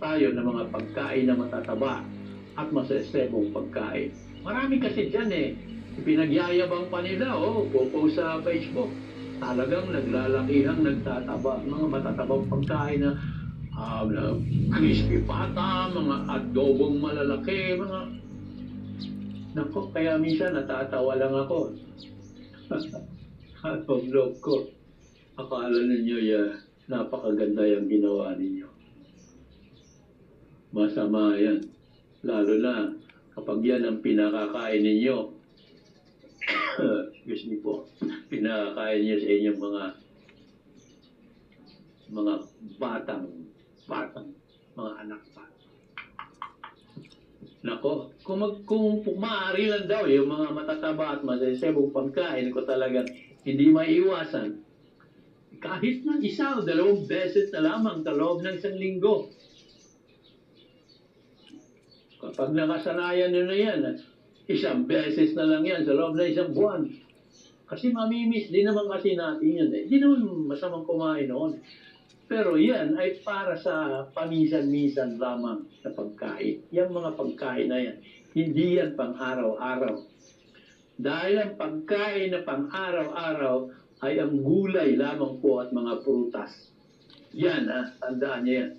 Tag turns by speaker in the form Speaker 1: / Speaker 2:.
Speaker 1: tayo ng mga pagkain na matataba at masasebong pagkain. Marami kasi dyan ipinagyayabang pa nila, popost sa Facebook. Talagang naglalakihang nagtataba, mga matatabang pagkain na crispy pata, mga adobong malalaki, nako, kaya minsan natatawa lang ako. Ang loob ko, akala ninyo napakaganda yung ginawa ninyo. Masama yan. Lalo na kapag yan ang pinakakain ninyo. Excuse me po. Pinakakain niyo sa inyong mga batang, mga anak pa. Nako, kung maaari lang daw yung mga matataba at masasebong pagkain ko talagang hindi maiiwasan. Kahit na isa o 2 beses na lamang sa loob ng 1 linggo. Kapag nakasanayan nyo na yan, 1 beses na lang yan sa loob ng 1 buwan. Kasi mamimiss din naman kasi natin yun. Hindi naman masamang kumain noon. Pero yan ay para sa paminsan-minsan lamang na pagkain. Yung mga pagkain na yan, hindi yan pang araw-araw. Dahil ang pagkain na pang araw-araw ay ang gulay lamang po at mga prutas. Yan, tandaan niyo yan.